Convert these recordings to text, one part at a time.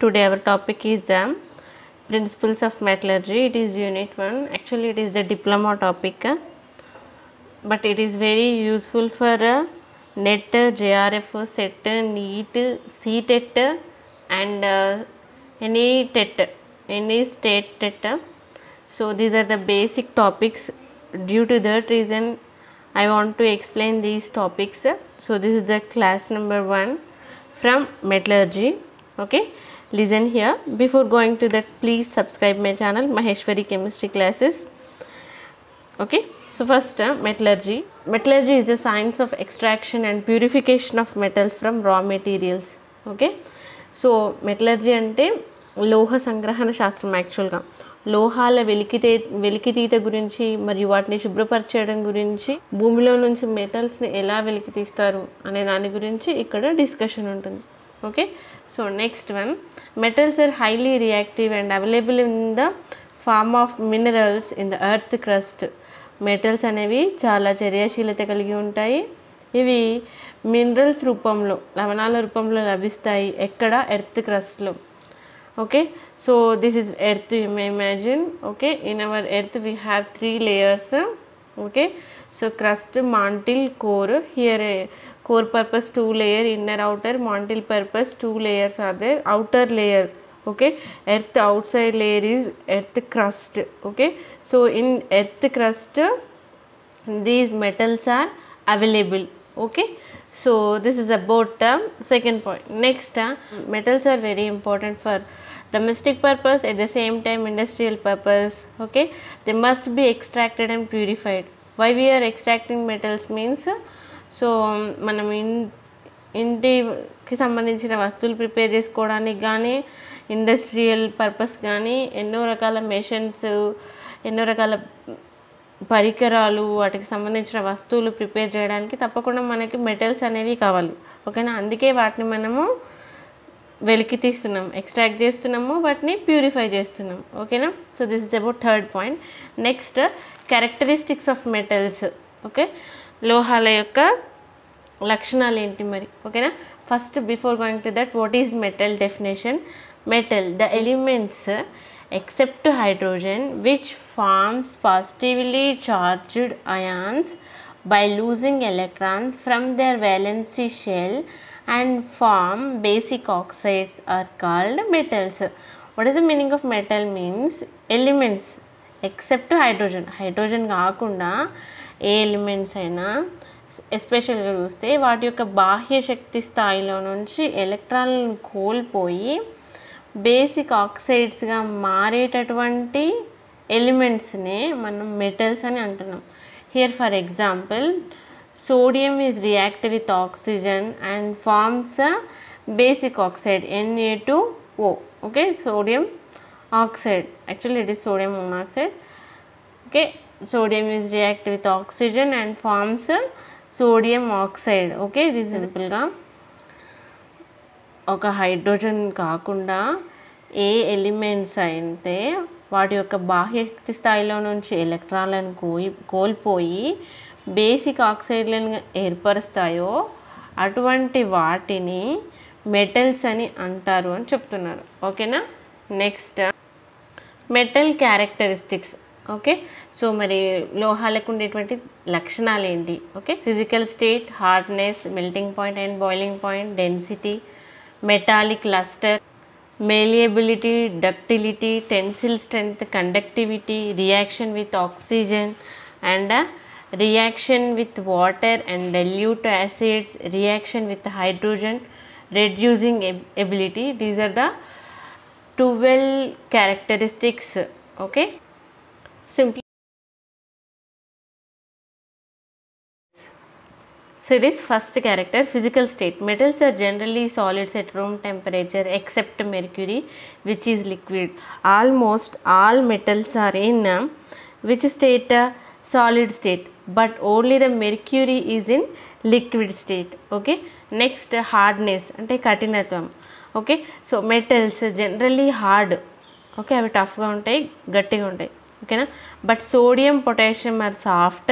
Today our topic is Principles of Metallurgy. It is Unit 1. Actually it is the diploma topic, but it is very useful for NET, JRF, SET, NEET, CTET and any TET, any state TET. So these are the basic topics. Due to that reason I want to explain these topics. So this is the class number 1 from metallurgy. Okay, listen here. Before going to that, please subscribe my channel Maheshwari Chemistry Classes. Okay, so first metallurgy. Metallurgy is the science of extraction and purification of metals from raw materials. Okay, so metallurgy ante లోహ సంగ్రహణ శాస్త్రం. యాక్చువల్గా లోహాల వెలికితీత గురించి మరియు వాటిని శుభ్రపరచడం గురించి, భూమిలో నుంచి మెటల్స్ని ఎలా వెలికి తీస్తారు అనే దాని గురించి ఇక్కడ డిస్కషన్ ఉంటుంది. Okay, so next one, metals are highly reactive and available in the form of minerals in the earth crust. Metals అనేవి చాలా చర్యాశీలత కలిగి ఉంటాయి. ఇవి మినరల్స్ రూపంలో, లవణాల రూపంలో లభిస్తాయి. ఎక్కడ? Earth క్రస్ట్లో. Okay, so this is earth, you may imagine. Okay, in our earth we have 3 layers. Okay, so crust, mantle, core. Here core purpose 2 layer, inner outer, mantle purpose 2 layers are there. Outer layer, okay, earth outside layer is earth crust. Okay, so in earth crust these metals are available. Okay, so this is about second point. Next, metals are very important for domestic purpose, at the same time industrial purpose. Okay, they must be extracted and purified. Why we are extracting metals means, so మనం ఇంటికి సంబంధించిన వస్తువులు prepare చేసుకోవడానికి కానీ, industrial purpose కానీ, ఎన్నో రకాల machines, ఎన్నో రకాల పరికరాలు, వాటికి సంబంధించిన వస్తువులు ప్రిపేర్ చేయడానికి తప్పకుండా మనకి మెటల్స్ అనేవి కావాలి. ఓకేనా, అందుకే వాటిని మనము వెలికి తీస్తున్నాం, ఎక్స్ట్రాక్ట్ చేస్తున్నాము, వాటిని ప్యూరిఫై చేస్తున్నాం. ఓకేనా, so this is about third point. Next, characteristics of metals. Okay, లోహాల యొక్క లక్షణాలు ఏంటి మరి? ఓకేనా, first before going to that, what is metal definition? Metal, the elements except hydrogen which forms positively charged ions by losing electrons from their valency shell and form basic oxides are called metals. What is the meaning of metal? Means elements except hydrogen. hydrogen కాకుండా ఏ elements అయినా ఎస్పెషల్గా చూస్తే వాటి యొక్క బాహ్య శక్తి స్థాయిలో నుంచి ఎలక్ట్రాన్లను కోల్పోయి బేసిక్ ఆక్సైడ్స్గా మారేటటువంటి ఎలిమెంట్స్నే మనం మెటల్స్ అని అంటున్నాం. Here for example, sodium is react with oxygen and forms a basic oxide Na2O. Okay, sodium oxide, actually it is sodium monoxide. Okay, sodium is react with oxygen and forms a sodium oxide. Okay, this is simple గా ఒక hydrogen కాకుండా ఏ elements అయితే వాటి యొక్క బాహ్యశక్తి స్థాయిలో నుంచి ఎలక్ట్రాన్లను కోల్పోయి బేసిక్ ఆక్సైడ్లను ఏర్పరుస్తాయో అటువంటి వాటిని మెటల్స్ అని అంటారు అని చెప్తున్నారు. ఓకేనా, next metal characteristics. Okay, so మరి లోహాలకు ఉండేటువంటి లక్షణాలు ఏంటి? Okay, physical state, hardness, melting point and boiling point, density, metallic luster, malleability, ductility, tensile strength, conductivity, reaction with oxygen and reaction with water and dilute acids, reaction with hydrogen, reducing ability. These are the 12 characteristics. Okay, simply, so this first character, physical state. Metals are generally solids at room temperature except mercury, which is liquid. Almost all metals are in which state? Solid state, but only the mercury is in liquid state. Okay, next, hardness ante katinatvam. Okay, so metals generally hard. Okay, avi tough ga untayi, gattiga untayi. Okay na, but sodium, potassium are soft.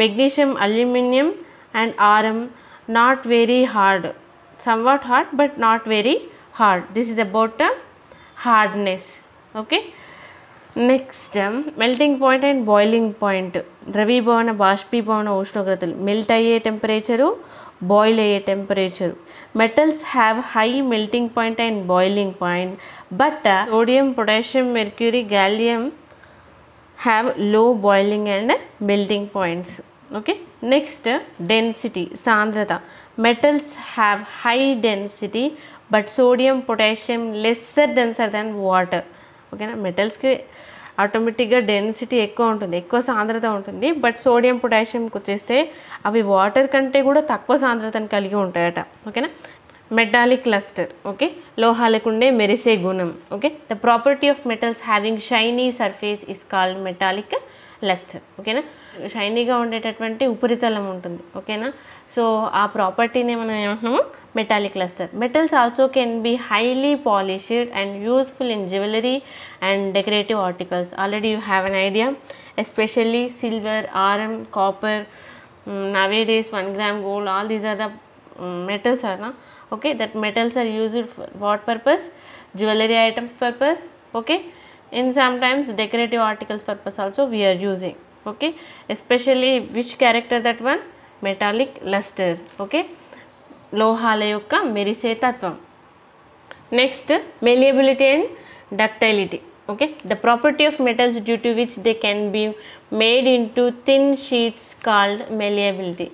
Magnesium, aluminum and Rm not very hard, somewhat hard but not very hard. This is about hardness. Okay. Next melting point and boiling point, ద్రవీభవన బాష్పీభవన ఉష్ణోగ్రతలు, melt అయ్యే temperature, boil అయ్యే temperature. Metals have high melting point and boiling point, but sodium, potassium, mercury, gallium have low boiling and melting points. Okay. Next density, సాంద్రత. Metals have high density but sodium, potassium lesser denser than water. ఓకేనా. మెటల్స్కి ఆటోమేటిక్గా density ఎక్కువ ఉంటుంది, ఎక్కువ సాంద్రత ఉంటుంది. But sodium, పొటాషియంకి వచ్చేస్తే అవి వాటర్ కంటే కూడా తక్కువ సాంద్రతను కలిగి ఉంటాయట. ఓకేనా. Metallic lustre. ఓకే. లోహాలకు ఉండే మెరిసే గుణం. Okay. The property of metals having shiny surface is called metallic lustre. ఓకేనా. షైనీగా ఉండేటటువంటి ఉపరితలం ఉంటుంది. ఓకేనా. సో ఆ ప్రాపర్టీని మనం ఏమంటున్నాము, metallic lustre. Metals also can be highly polished and useful in jewellery and decorative articles. Already you have an idea, especially silver, aurum, copper, nowadays 1 gram gold, all these are the metals are na. Okay, that metals are used for what purpose? Jewelry items purpose. Okay, in sometimes decorative articles purpose also we are using. Okay, especially which character, that one, metallic luster. Okay, లోహాల యొక్క మెరిసే తత్వం. Next malleability and ductility. Okay, the property of metals due to which they can be made into thin sheets called malleability.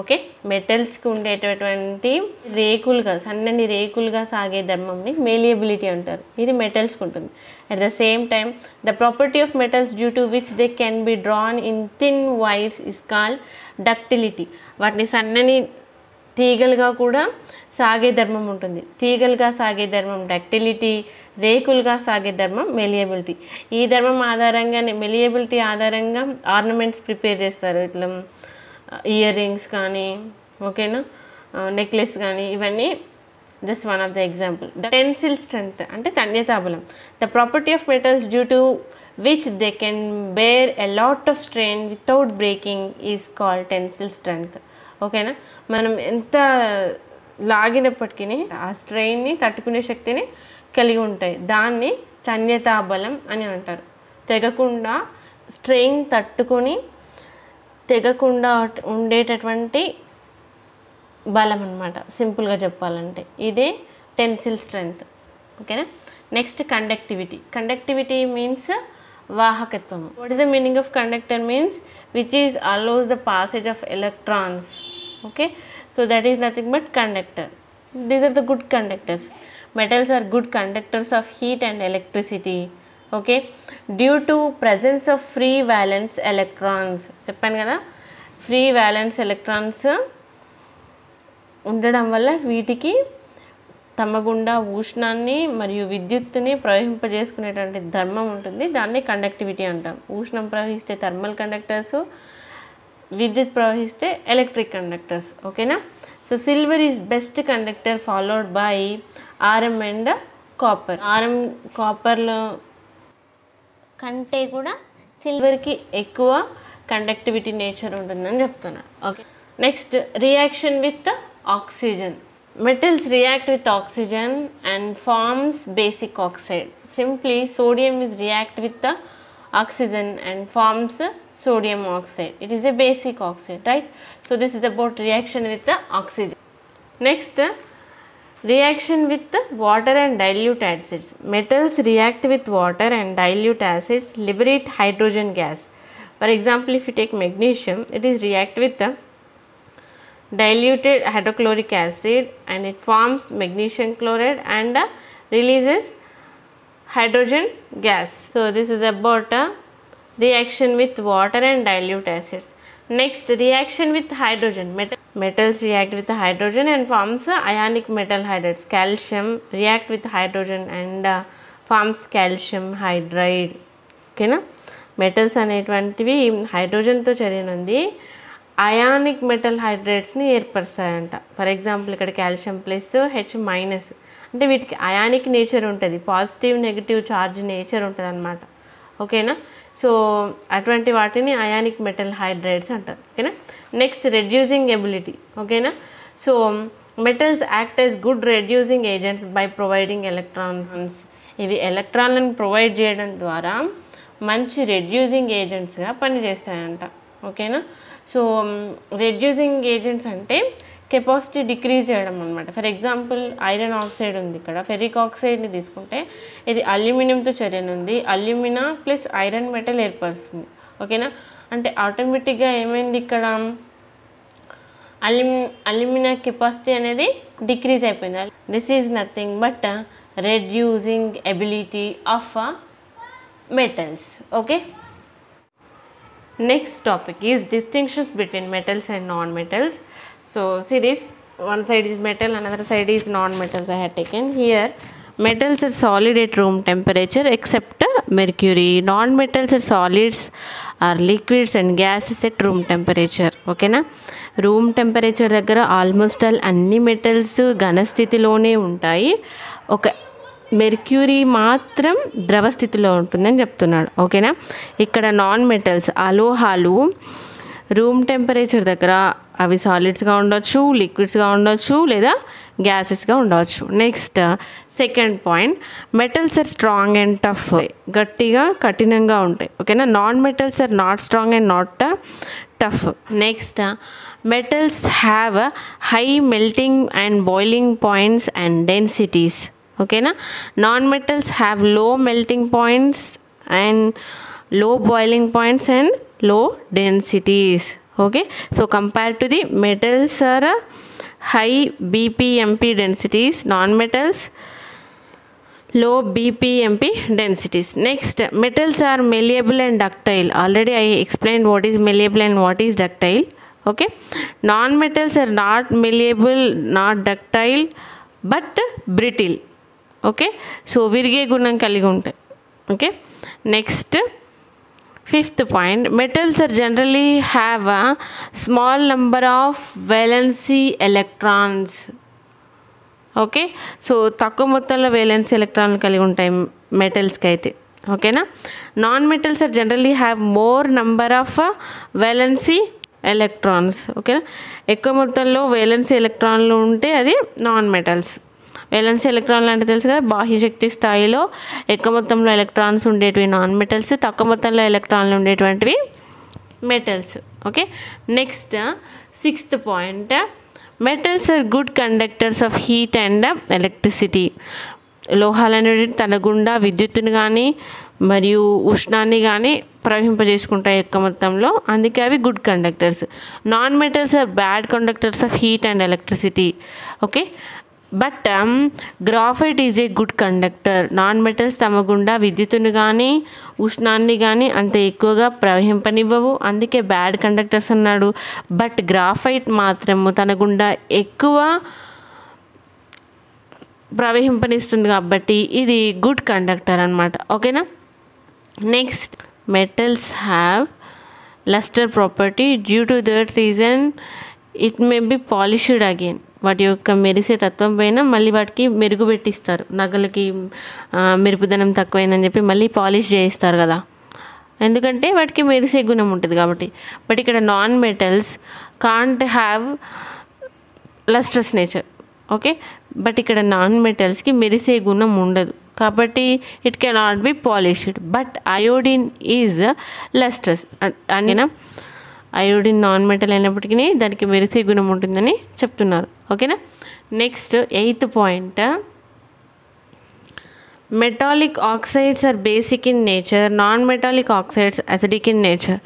Okay. మెటల్స్కి ఉండేటటువంటి రేకులుగా, సన్నని రేకులుగా సాగే ధర్మంని మేలియబిలిటీ అంటారు. ఇది మెటల్స్కి ఉంటుంది. At the same time the property of metals due to which they can be drawn in thin wires is called ductility. వాటిని సన్నని తీగలుగా కూడా సాగే ధర్మం ఉంటుంది. తీగలుగా సాగే ధర్మం డక్టిలిటీ, రేకులుగా సాగే ధర్మం మెలియబిలిటీ. ఈ ధర్మం ఆధారంగానే, మెలియబిలిటీ ఆధారంగా ఆర్నమెంట్స్ ప్రిపేర్ చేస్తారు. ఇట్లా ఇయర్ రింగ్స్ కానీ, ఓకేనా, నెక్లెస్ కానీ, ఇవన్నీ just one of the example. Tensile strength అంటే తన్యతాబలం. The property of metals due to which they can bear a lot of strain without breaking is called tensile strength. ఓకేనా. మనం ఎంత లాగినప్పటికీ ఆ స్ట్రెయిన్ని తట్టుకునే శక్తిని కలిగి ఉంటాయి. దాన్ని తన్యతాబలం అని అంటారు. తెగకుండా, స్ట్రెయిన్ తట్టుకొని తెగకుండా ఉండేటటువంటి బలం అన్నమాట, సింపుల్గా చెప్పాలంటే. ఇదే టెన్సిల్ స్ట్రెంగ్త్. ఓకేనా. Next conductivity. కండక్టివిటీ మీన్స్ వాహకత్వం. What is the meaning of conductor? Means which is allows the passage of electrons. Okay, so that is nothing but conductor. These are the good conductors. Metals are good conductors of heat and electricity. Okay, due to presence of free valence electrons. చెప్పాను కదా, free violence electrons ఉండడం వల్ల వీటికి తమ గుండా ఉష్ణాన్ని మరియు విద్యుత్తుని ప్రవహింపజేసుకునేటువంటి ధర్మం ఉంటుంది. దాన్ని కండక్టివిటీ అంటాం. ఉష్ణం ప్రవహిస్తే థర్మల్ కండక్టర్స్, విద్యుత్ ప్రవహిస్తే ఎలక్ట్రిక్ కండక్టర్స్. ఓకేనా. So silver is best conductor followed by aurum and copper. Aurum, కాపర్లో కంటే కూడా సిల్వర్కి ఎక్కువ కండక్టివిటీ నేచర్ ఉంటుందని చెప్తున్నాను. Okay. Next reaction with oxygen. Metals react with oxygen and forms basic oxide. Simply, sodium is react with the oxygen and forms sodium oxide. It is a basic oxide, right? So this is about reaction with the oxygen. Next, reaction with the water and dilute acids. Metals react with water and dilute acids, liberate hydrogen gas. For example, if you take magnesium, it is react with the diluted hydrochloric acid and it forms magnesium chloride and releases hydrogen gas. So this is about a reaction with water and dilute acids. Next, reaction with hydrogen. Metals react with hydrogen and forms ionic metal hydrides. Calcium react with hydrogen and forms calcium hydride. ఓకేనా. Metals అనేటువంటివి హైడ్రోజన్తో చర్యనుంది ionic metal హైడ్రేట్స్ని ఏర్పరుస్తాయంట. For example ఇక్కడ calcium plus, H minus, అంటే వీటికి ionic nature ఉంటుంది, positive negative charge nature ఉంటుంది అన్నమాట. ఓకేనా. So అటువంటి వాటిని అయానిక్ మెటల్ హైడ్రేట్స్ అంటారు. ఓకేనా. Next, reducing ability. ఓకేనా. So metals act as good reducing agents by providing electrons. ఇవి ఎలక్ట్రాన్లను ప్రొవైడ్ చేయడం ద్వారా మంచి రెడ్యూసింగ్ ఏజెంట్స్గా పనిచేస్తాయంట. ఓకేనా. సో రెడ్యూసింగ్ ఏజెంట్స్ అంటే కెపాసిటీ డిక్రీజ్ చేయడం అనమాట. ఫర్ ఎగ్జాంపుల్ ఐరన్ ఆక్సైడ్ ఉంది, ఇక్కడ ఫెరిక్ ఆక్సైడ్ని తీసుకుంటే ఇది అల్యూమినియంతో చర్యనుంది, అల్యూమినా ప్లస్ ఐరన్ మెటల్ ఏర్పరుస్తుంది. ఓకేనా. అంటే ఆటోమేటిక్గా ఏమైంది, ఇక్కడ అల్యూమినా కెపాసిటీ అనేది డిక్రీజ్ అయిపోయింది. This is nothing but reducing ability of metals. Okay. Next topic is distinctions between metals and non-metals. So see this, one side is metal, another side is non-metals I had taken. Here metals are solid at room temperature except mercury. Non-metals are solids are liquids and gases at room temperature. ఓకేనా. Room temperature దగ్గర almost all అన్ని metals ఘన స్థితిలోనే ఉంటాయి, ఒక mercury మాత్రం ద్రవ స్థితిలో ఉంటుందని చెప్తున్నాడు. ఓకేనా. ఇక్కడ నాన్ మెటల్స్ అలోహాలు రూమ్ టెంపరేచర్ దగ్గర అవి సాలిడ్స్గా ఉండొచ్చు, లిక్విడ్స్గా ఉండొచ్చు, లేదా గ్యాసెస్గా ఉండవచ్చు. Next second point, metals are strong and tough, గట్టిగా కఠినంగా ఉంటాయి. ఓకేనా. Non metals are not strong and not tough. Next metals have high melting and boiling points and densities. ఓకేనా. Non metals have low melting points and low boiling points and low densities. Okay, so compared to the metals are high BPMP densities, non-metals low BPMP densities. Next, metals are malleable and ductile. Already I explained what is malleable and what is ductile. Okay, non-metals are not malleable, not ductile, but brittle. Okay, so virge gunam kaligi untayi. Okay, next fifth point, metals are generally have a small number of valency electrons. Okay. So తక్కువ మొత్తంలో valence ఎలక్ట్రాన్లు కలిగి ఉంటాయి మెటల్స్కి అయితే. ఓకేనా. Non metals are generally have more number of valency electrons. ఓకేనా. ఎక్కువ మొత్తంలో వేలెన్సీ ఎలక్ట్రాన్లు ఉంటే అది నాన్ మెటల్స్. వేలెన్సీ ఎలక్ట్రాన్లు అంటే తెలుసు కదా, బాహ్య శక్తి స్థాయిలో ఎక్కువ మొత్తంలో ఎలక్ట్రాన్స్ ఉండేటివి నాన్ మెటల్స్, తక్కువ మొత్తంలో ఎలక్ట్రాన్లు ఉండేటువంటివి metals. Okay. Next sixth point, metals are good conductors of heat and electricity. లోహాలు అనేవి తన గుండా విద్యుత్తుని కానీ మరియు ఉష్ణాన్ని కానీ ప్రవహింపజేసుకుంటాయి ఎక్కువ మొత్తంలో, అందుకే అవి good conductors. Non metals are bad conductors of heat and electricity. Okay. But graphite is a good conductor. Non metals తమ గుండా విద్యుత్తుని కానీ ఉష్ణాన్ని కానీ అంత ఎక్కువగా ప్రవహింపనివ్వవు, అందుకే బ్యాడ్ కండక్టర్స్ అన్నాడు. బట్ గ్రాఫైట్ మాత్రము తన గుండా ఎక్కువ ప్రవహింపనిస్తుంది కాబట్టి ఇది గుడ్ కండక్టర్ అన్నమాట. ఓకేనా. Next, metals have lustre property. Due to that reason it may be polished again. వాటి యొక్క మెరిసే తత్వం పైన మళ్ళీ వాటికి మెరుగు పెట్టిస్తారు, నగలకి మెరుపుదనం తక్కువైందని చెప్పి మళ్ళీ పాలిష్ చేయిస్తారు కదా, ఎందుకంటే వాటికి మెరిసే గుణం ఉంటుంది కాబట్టి. బట్ ఇక్కడ non metals can't have lustrous nature. Okay. But ఇక్కడ నాన్ మెటల్స్కి మెరిసే గుణం ఉండదు కాబట్టి it cannot be polished. But iodine is lustrous అని, అయోడిన్ నాన్ మెటల్ అయినప్పటికీ దానికి మెరిసే గుణం ఉంటుందని చెప్తున్నారు. ఓకేనా. Next eighth point, metallic oxides are basic in nature, non metallic oxides acidic in nature.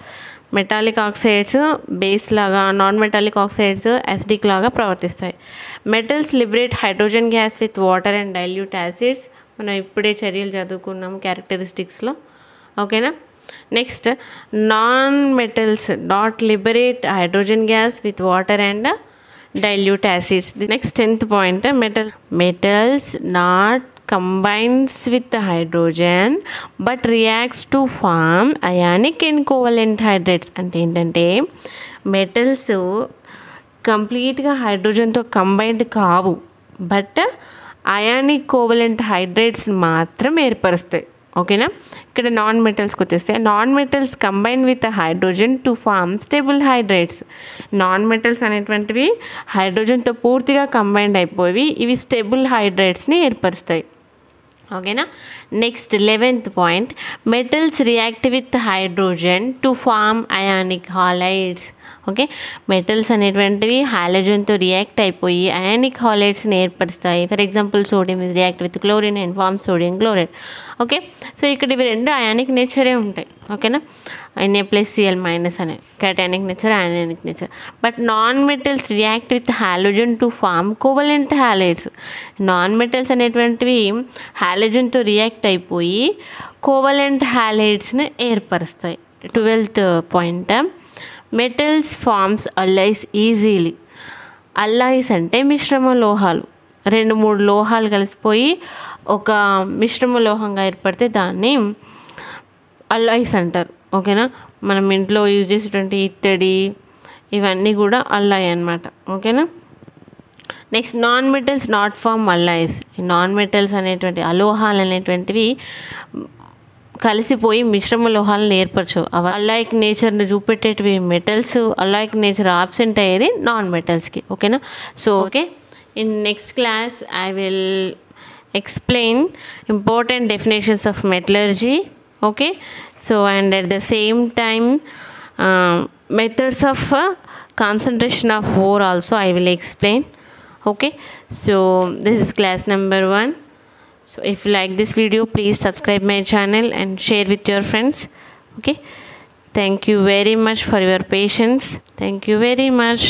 Metallic oxides base లాగా, నాన్ మెటాలిక్ ఆక్సైడ్స్ యాసిడిక్ లాగా ప్రవర్తిస్తాయి. Metals liberate hydrogen gas with water and dilute acids. మనం ఇప్పుడే చర్యలు చదువుకున్నాం క్యారెక్టరిస్టిక్స్లో. ఓకేనా. Next, non metals not liberate hydrogen gas with water and dilute acids. Next 10th point, metals not combines with the hydrogen but reacts to form ionic and covalent hydrates. అంటే ఏంటంటే metals కంప్లీట్గా హైడ్రోజన్తో combined కావు, but ionic covalent hydrates మాత్రం ఏర్పరుస్తాయి. ఓకేనా. ఇక్కడ non మెటల్స్కి వచ్చేస్తే non metals combine with hydrogen to form stable hydrates. Non metals అనేటువంటివి హైడ్రోజన్తో పూర్తిగా కంబైండ్ అయిపోయి ఇవి స్టేబుల్ హైడ్రేట్స్ని ఏర్పరుస్తాయి. ఓకేనా. Next 11th point, metals react with hydrogen to form ionic halides. Okay, metals అనేటువంటివి హాలోజన్తో రియాక్ట్ అయిపోయి అయానిక్ హాలైడ్స్ని ఏర్పరుస్తాయి. For example sodium is react with chlorine and form sodium chloride. Okay, so ఇక్కడ ఇవి రెండు అయానిక్ నేచరే ఉంటాయి. ఓకేనా, Na+Cl- అనే cationic nature, ionic nature. But non metals react with halogen to form covalent halides. Non metals అనేటువంటివి హాలోజన్తో react అయిపోయి కోవలెంట్ హాలైడ్స్ని ఏర్పరుస్తాయి. 12th point, metals forms alloys easily. Alloys అంటే మిశ్రమ లోహాలు, 2-3 లోహాలు కలిసిపోయి ఒక మిశ్రమ లోహంగా ఏర్పడితే దాన్ని అల్లాయిస్ అంటారు. ఓకేనా, మనం ఇంట్లో యూజ్ చేసేటువంటి ఇత్తడి ఇవన్నీ కూడా అల్లాయి అన్నమాట. ఓకేనా. Next, non metals not form alloys. Non metals అనేటువంటి అలోహాలు అనేటువంటివి కలిసిపోయి మిశ్రమ లోహాలను ఏర్పరచవు. అవి అల్లాయిక్ నేచర్ని చూపెట్టేటివి మెటల్స్, అల్లాయిక్ నేచర్ ఆబ్సెంట్ అయ్యేది నాన్ మెటల్స్కి. ఓకేనా. So okay, in next class I will explain important definitions of metallurgy. Okay, so and at the same time methods of concentration of ore also I will explain. Okay, so this is class number 1. So if you like this video, please subscribe my channel and share with your friends. Okay, thank you very much for your patience. Thank you very much.